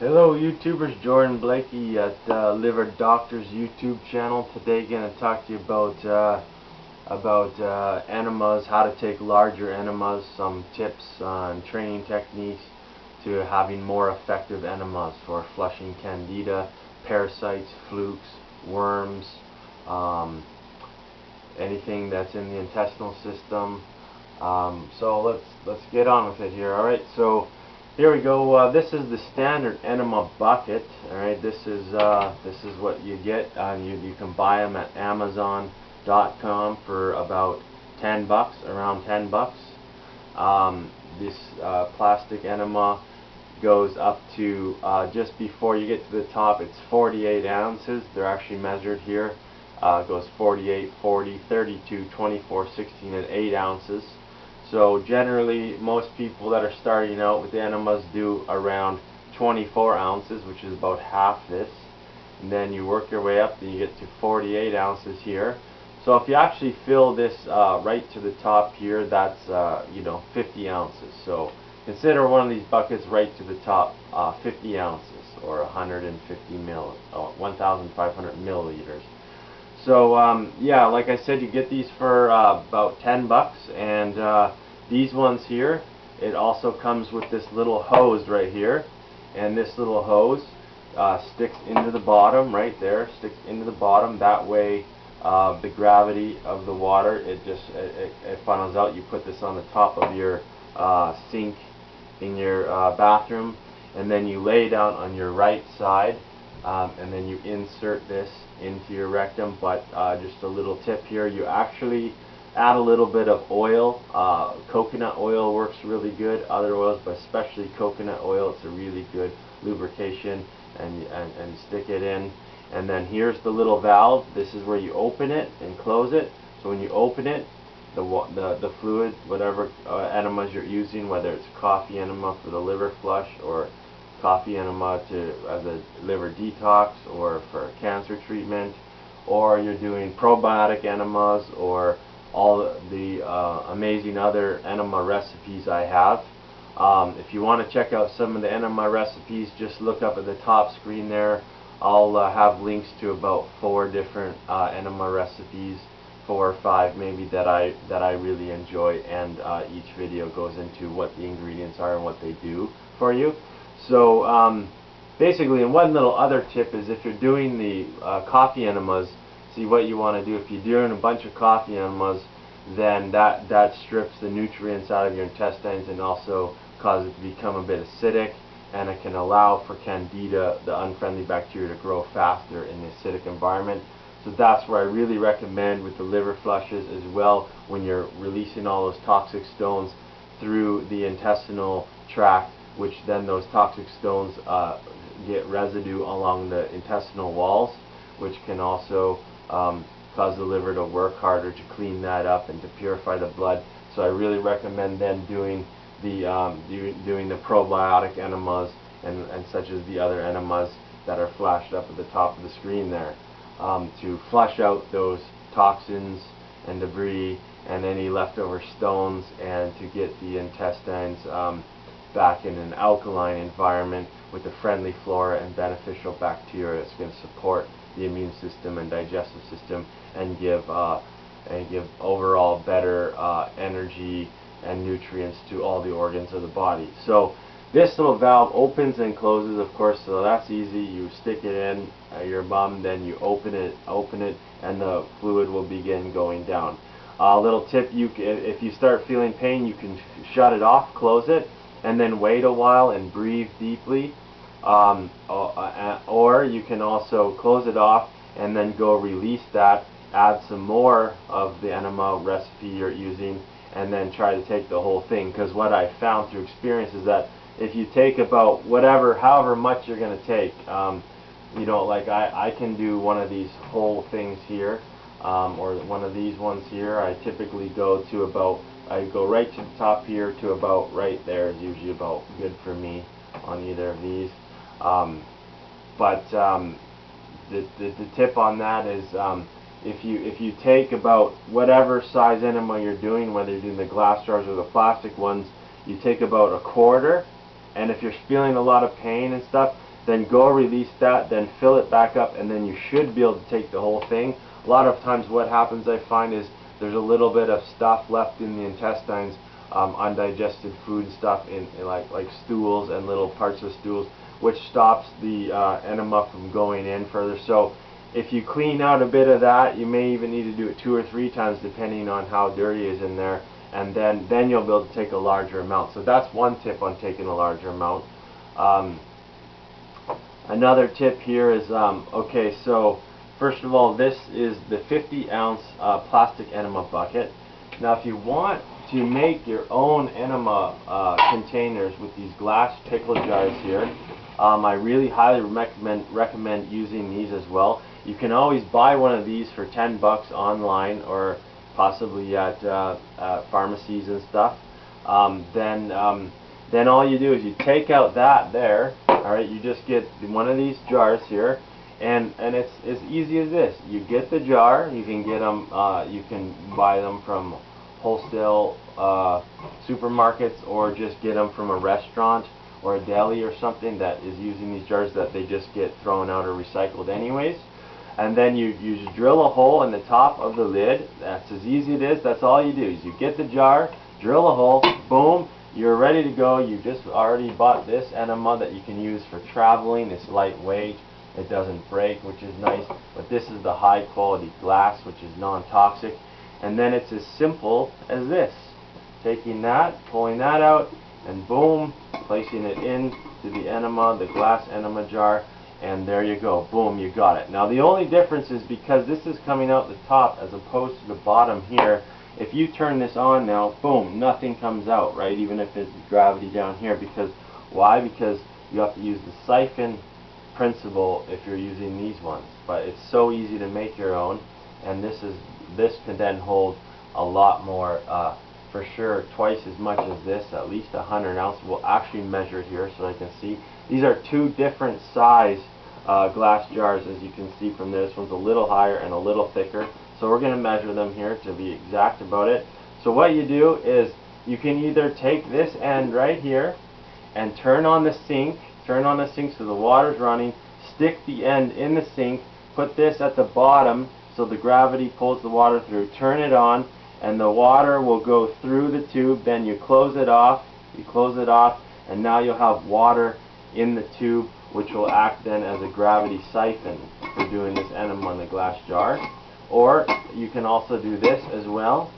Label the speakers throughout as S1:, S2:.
S1: Hello YouTubers, Jordan Blaikie at Liver Doctor's YouTube channel. Today going to talk to you about enemas, how to take larger enemas, some tips on training techniques to having more effective enemas for flushing candida, parasites, flukes, worms, anything that's in the intestinal system. So let's get on with it here. Alright, so here we go. This is the standard enema bucket. All right, this is what you get. You can buy them at Amazon.com for about $10, around $10. This plastic enema goes up to just before you get to the top. It's 48 ounces. They're actually measured here. It goes 48, 40, 32, 24, 16, and 8 ounces. So generally, most people that are starting out with the enemas do around 24 ounces, which is about half this. And then you work your way up, and you get to 48 ounces here. So if you actually fill this right to the top here, that's 50 ounces. So consider one of these buckets right to the top, 50 ounces, or 1,500 milliliters. So yeah, like I said, you get these for about $10, and these ones here, it also comes with this little hose right here, and this little hose sticks into the bottom right there, sticks into the bottom. That way, the gravity of the water, it funnels out. You put this on the top of your sink in your bathroom, and then you lay down on your right side, and then you insert this into your rectum. But just a little tip here, you actually add a little bit of oil. Coconut oil works really good, other oils, but especially coconut oil. It's a really good lubrication, and stick it in. And then here's the little valve. This is where you open it and close it. So when you open it, the fluid, whatever enemas you're using, whether it's coffee enema for the liver flush, or coffee enema as a liver detox, or for cancer treatment, or you're doing probiotic enemas, or all the amazing other enema recipes I have. If you want to check out some of the enema recipes, just look up at the top screen there. I'll have links to about 4 different enema recipes, 4 or 5 maybe, that I really enjoy, and each video goes into what the ingredients are and what they do for you. So basically, and one little other tip is, if you're doing the coffee enemas, see what you want to do. If you're doing a bunch of coffee enemas, then that strips the nutrients out of your intestines, and also causes it to become a bit acidic, and it can allow for candida, the unfriendly bacteria, to grow faster in the acidic environment. So that's where I really recommend with the liver flushes as well, when you're releasing all those toxic stones through the intestinal tract, which then those toxic stones get residue along the intestinal walls, which can also cause the liver to work harder to clean that up and to purify the blood. So I really recommend then doing the probiotic enemas, and such as the other enemas that are flashed up at the top of the screen there, to flush out those toxins and debris and any leftover stones, and to get the intestines back in an alkaline environment with a friendly flora and beneficial bacteria that's going to support the immune system and digestive system, and give overall better energy and nutrients to all the organs of the body. So this little valve opens and closes, of course, so that's easy. You stick it in your bum, then you open it, and the fluid will begin going down. Little tip: if you start feeling pain, you can shut it off, close it, and then wait a while and breathe deeply. Or you can also close it off and then go release that, add some more of the enema recipe you're using, and then try to take the whole thing. Because what I found through experience is that if you take about however much you're going to take, like I can do one of these whole things here, or one of these ones here. I typically go right to the top here to about right there is usually about good for me on either of these. The tip on that is, if you take about whatever size enema you're doing, whether you're doing the glass jars or the plastic ones, you take about a quarter, and if you're feeling a lot of pain and stuff, then go release that, then fill it back up, and then you should be able to take the whole thing. A lot of times what happens, I find, is there's a little bit of stuff left in the intestines, undigested food stuff in like stools and little parts of stools, which stops the enema from going in further. So if you clean out a bit of that, you may even need to do it 2 or 3 times depending on how dirty it is in there, and then you'll be able to take a larger amount. So that's one tip on taking a larger amount. Another tip here is, okay, so first of all, this is the 50-ounce plastic enema bucket. Now if you want to make your own enema containers with these glass pickle jars here, I really highly recommend using these as well. You can always buy one of these for 10 bucks online, or possibly at pharmacies and stuff. Then all you do is you take out that there. Alright, you just get one of these jars here, and it's as easy as this. You get the jar. You can get them. You can buy them from wholesale supermarkets, or just get them from a restaurant or a deli or something that is using these jars that they just get thrown out or recycled anyways. And then you just drill a hole in the top of the lid. That's as easy as it is. That's all you do is you get the jar, drill a hole, boom, you're ready to go. You just already bought this enema that you can use for traveling. It's lightweight, it doesn't break, which is nice, but this is the high quality glass, which is non-toxic. And then it's as simple as this: taking that, pulling that out, and boom, placing it into the enema, the glass enema jar, and there you go, boom, you got it. Now the only difference is because this is coming out the top as opposed to the bottom here. If you turn this on now, boom, nothing comes out, right? Even if it's gravity down here. Because why? Because you have to use the siphon principle if you're using these ones. But it's so easy to make your own, and this can then hold a lot more, for sure twice as much as this, at least 100 ounces. We'll actually measure it here so I can see. These are 2 different size glass jars, as you can see from this. One's a little higher and a little thicker. So we're going to measure them here to be exact about it. So what you do is you can either take this end right here and turn on the sink so the water's running, stick the end in the sink, put this at the bottom so the gravity pulls the water through, turn it on, and the water will go through the tube. Then you close it off, and now you'll have water in the tube, which will act then as a gravity siphon for doing this enema in the glass jar. Or you can also do this as well.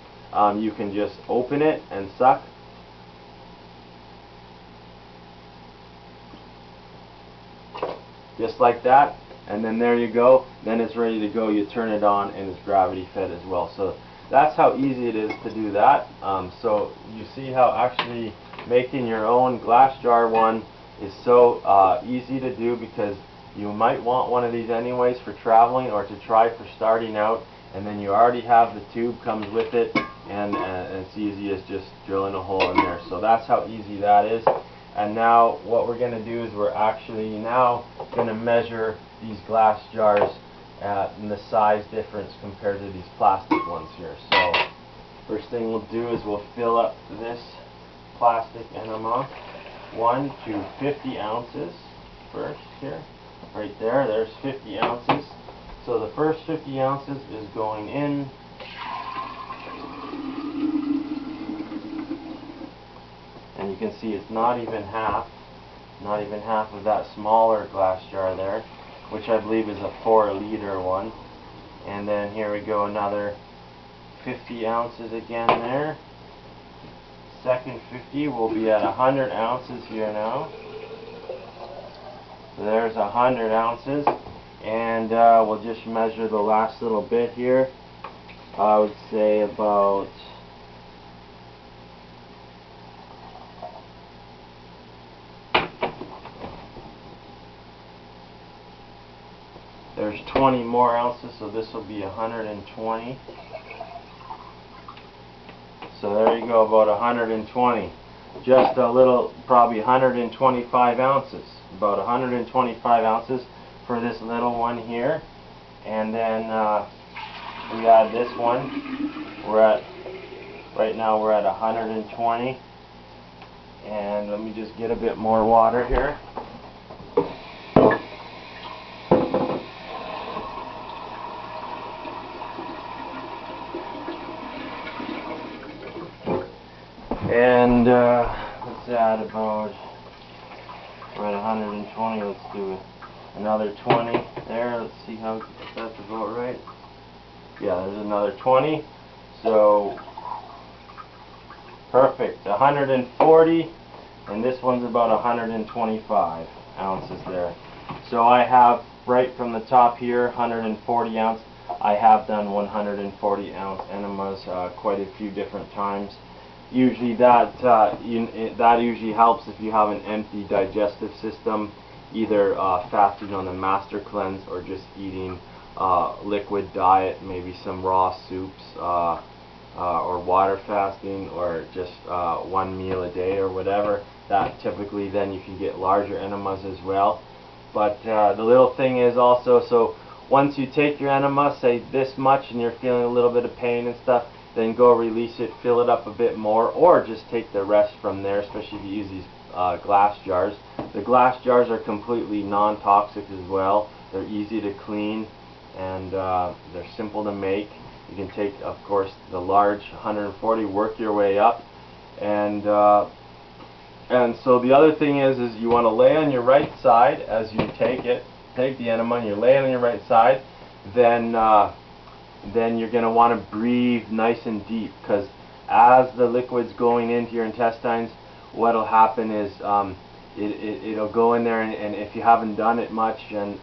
S1: You can just open it and suck. Just like that. And then there you go. Then it's ready to go. You turn it on and it's gravity fed as well. So that's how easy it is to do that. So you see how actually making your own glass jar one is so easy to do, because you might want one of these anyways for traveling or to try for starting out, and then you already have the tube comes with it, and it's easy as just drilling a hole in there. So that's how easy that is. And now what we're going to do is we're actually now going to measure these glass jars and the size difference compared to these plastic ones here. So first thing we'll do is we'll fill up this plastic enema 1 to 50 ounces first here. Right there, there's 50 ounces. So the first 50 ounces is going in. And you can see it's not even half of that smaller glass jar there, which I believe is a 4-liter one. And then here we go, another 50 ounces again there. Second 50 will be at 100 ounces here now. So there's 100 ounces, and we'll just measure the last little bit here. I would say about there's 20 more ounces, so this will be 120. So there you go, about 120. Just a little, probably 125 ounces. About 125 ounces for this little one here. And then we add this one. Right now we're at 120. And let me just get a bit more water here. And let's add about, we're at 120, let's do another 20 there. Let's see how, if that's about right. Yeah, there's another 20. So perfect, 140, and this one's about 125 ounces there. So I have right from the top here 140 ounce. I have done 140 ounce enemas quite a few different times. Usually that that usually helps if you have an empty digestive system, either fasting on the master cleanse or just eating liquid diet, maybe some raw soups, or water fasting, or just one meal a day or whatever. That typically then you can get larger enemas as well. But the little thing is also, so once you take your enema, say this much, and you're feeling a little bit of pain and stuff, then go release it, fill it up a bit more, or just take the rest from there, especially if you use these glass jars. The glass jars are completely non-toxic as well. They're easy to clean, and they're simple to make. You can take, of course, the large 140, work your way up, and so the other thing is you want to lay on your right side as you take the enema, and you lay it on your right side. Then you're going to want to breathe nice and deep, because as the liquid's going into your intestines, what'll happen is it'll go in there, and if you haven't done it much, and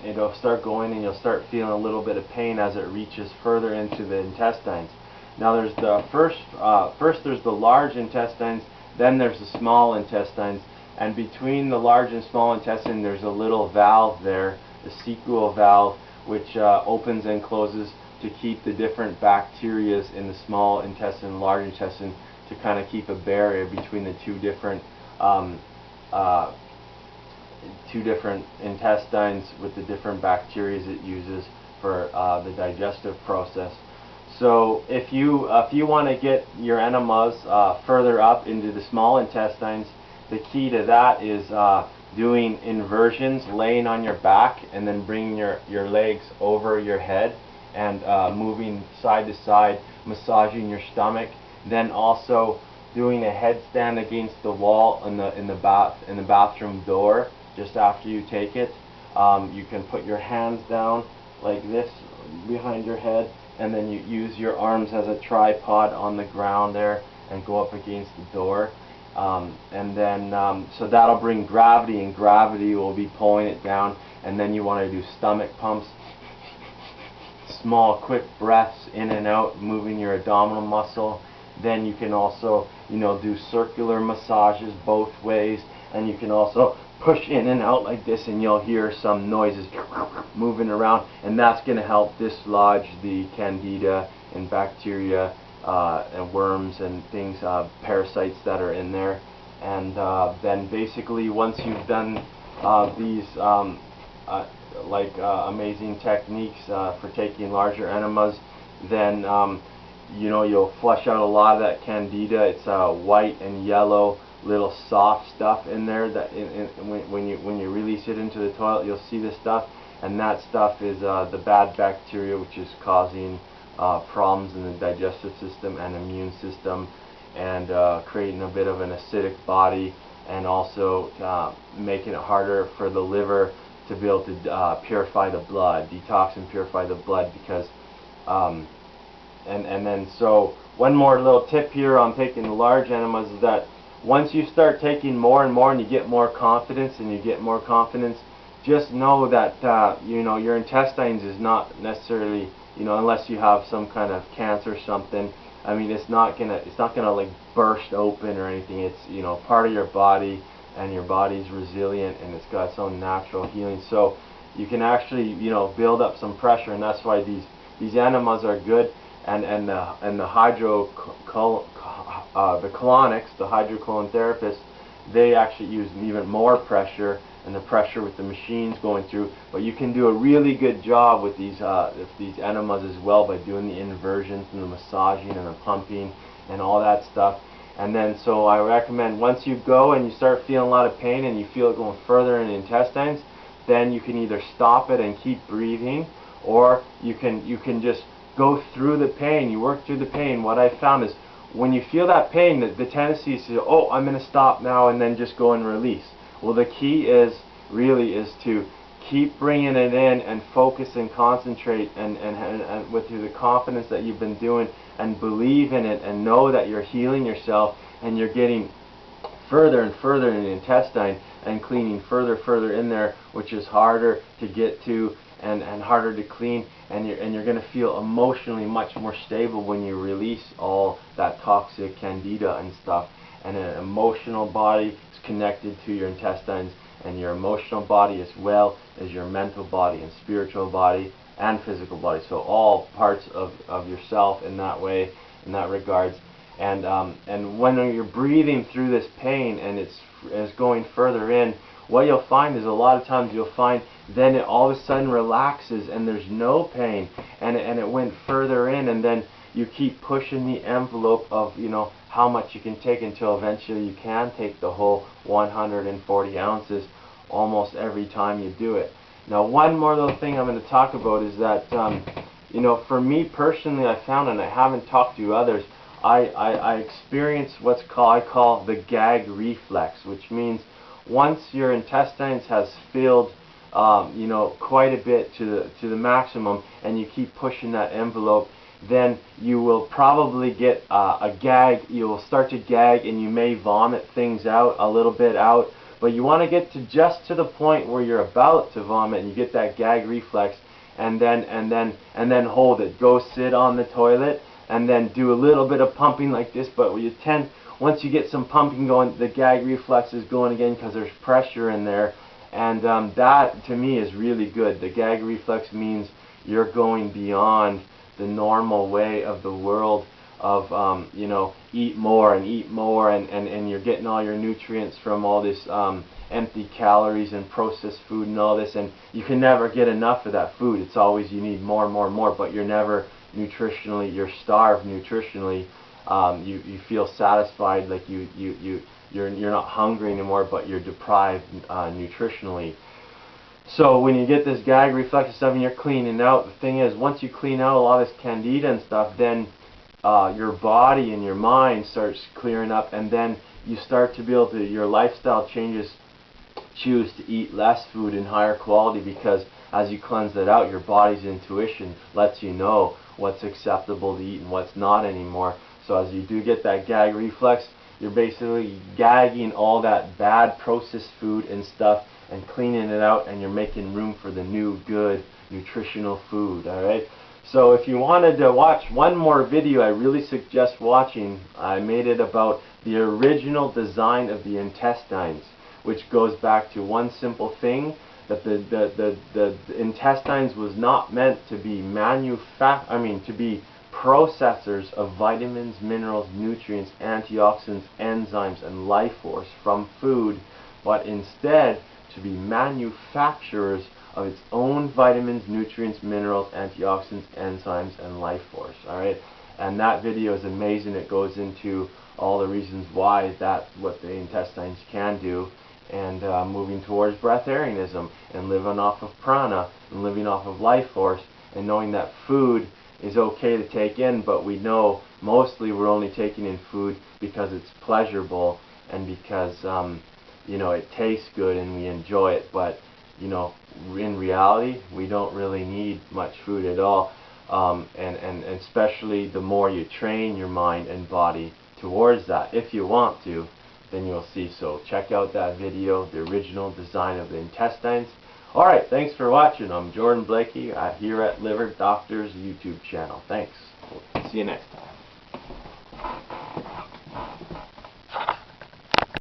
S1: it'll start going, and you'll start feeling a little bit of pain as it reaches further into the intestines. Now there's the first there's the large intestines, then there's the small intestines, and between the large and small intestine there's a little valve there, the sequel valve, which opens and closes to keep the different bacteria in the small intestine and large intestine, to kind of keep a barrier between the two different intestines with the different bacteria it uses for the digestive process. So if you want to get your enemas further up into the small intestines, the key to that is doing inversions, laying on your back, and then bringing your legs over your head, and moving side to side, massaging your stomach. Then also doing a headstand against the wall in the bathroom door just after you take it. You can put your hands down like this behind your head, and then you use your arms as a tripod on the ground there and go up against the door. And then so that'll bring gravity, and gravity will be pulling it down. And then you want to do stomach pumps, small quick breaths in and out, moving your abdominal muscle. Then you can also, do circular massages both ways, and you can also push in and out like this, and you'll hear some noises moving around, and that's going to help dislodge the candida and bacteria and worms and things, parasites that are in there. And then basically once you've done these amazing techniques for taking larger enemas, then you'll flush out a lot of that candida. It's white and yellow little soft stuff in there that when you release it into the toilet, you'll see this stuff, and that stuff is the bad bacteria, which is causing problems in the digestive system and immune system, and creating a bit of an acidic body, and also making it harder for the liver to be able to purify the blood, detox and purify the blood, because and then so one more little tip here on taking the large enemas is that once you start taking more and more, and you get more confidence, just know that your intestines is not necessarily, unless you have some kind of cancer or something. I mean, it's not gonna like burst open or anything. It's part of your body, and your body's resilient, and it's got its own natural healing. So you can actually build up some pressure, and that's why these enemas are good. And the colonics, the hydrocolon therapists, they actually use even more pressure, and the pressure with the machines going through. But you can do a really good job with these enemas as well, by doing the inversions and the massaging and the pumping and all that stuff. And then so I recommend, once you go and you start feeling a lot of pain and you feel it going further in the intestines, then you can either stop it and keep breathing, or you can just go through the pain. You work through the pain. What I found is when you feel that pain, the tendency is to, oh, I'm going to stop now and then just go and release. Well, the key is really is to keep bringing it in and focus and concentrate and with the confidence that you've been doing, and believe in it and know that you're healing yourself and you're getting further and further in the intestine and cleaning further in there, which is harder to get to and harder to clean, and you're going to feel emotionally much more stable when you release all that toxic candida and stuff. And an emotional body is connected to your intestines, and your emotional body as well as your mental body and spiritual body and physical body. So all parts of yourself in that way, in that regards. And when you're breathing through this pain and it's going further in, what you'll find is a lot of times you'll find then it all of a sudden relaxes and there's no pain, and it went further in, and then you keep pushing the envelope of, you know, how much you can take until eventually you can take the whole 140 ounces almost every time you do it. Now, one more little thing I'm going to talk about is that, you know, for me personally, I found, and I haven't talked to others, I experience what's called, I call the gag reflex, which means once your intestines has filled, you know, quite a bit to the maximum, and you keep pushing that envelope, then you will probably get a gag. You will start to gag, and you may vomit things out, a little bit out. But you want to get to just to the point where you're about to vomit, and you get that gag reflex, and then hold it. Go sit on the toilet, and then do a little bit of pumping like this. But once you get some pumping going, the gag reflex is going again because there's pressure in there, and that to me is really good. The gag reflex means you're going beyond the normal way of the world of you know, eat more and you're getting all your nutrients from all this empty calories and processed food and all this, and you can never get enough of that food. It's always you need more, but you're never nutritionally, you're starved nutritionally. You feel satisfied, like you're not hungry anymore, but you're deprived nutritionally. So when you get this gag reflex stuff and you're cleaning out, the thing is, once you clean out a lot of this candida and stuff, then your body and your mind starts clearing up, and then you start to be able to, your lifestyle changes, choose to eat less food and higher quality, because as you cleanse that out, your body's intuition lets you know what's acceptable to eat and what's not anymore. So as you do get that gag reflex, you're basically gagging all that bad processed food and stuff and cleaning it out, and you're making room for the new good nutritional food. Alright, so if you wanted to watch one more video, I really suggest watching. I made it about the original design of the intestines, which goes back to one simple thing, that the intestines was not meant to be to be processors of vitamins, minerals, nutrients, antioxidants, enzymes, and life force from food, but instead to be manufacturers of its own vitamins, nutrients, minerals, antioxidants, enzymes, and life force. Alright, and that video is amazing. It goes into all the reasons why what the intestines can do, and moving towards breatharianism and living off of prana and living off of life force, and knowing that food is okay to take in, but we know mostly we're only taking in food because it's pleasurable and because you know, it tastes good and we enjoy it. But you know, in reality, we don't really need much food at all, and especially the more you train your mind and body towards that, if you want to, then you'll see. So check out that video, the original design of the intestines. Alright, thanks for watching. I'm Jordan Blaikie here at Liver Doctor's YouTube channel. Thanks. We'll see you next time.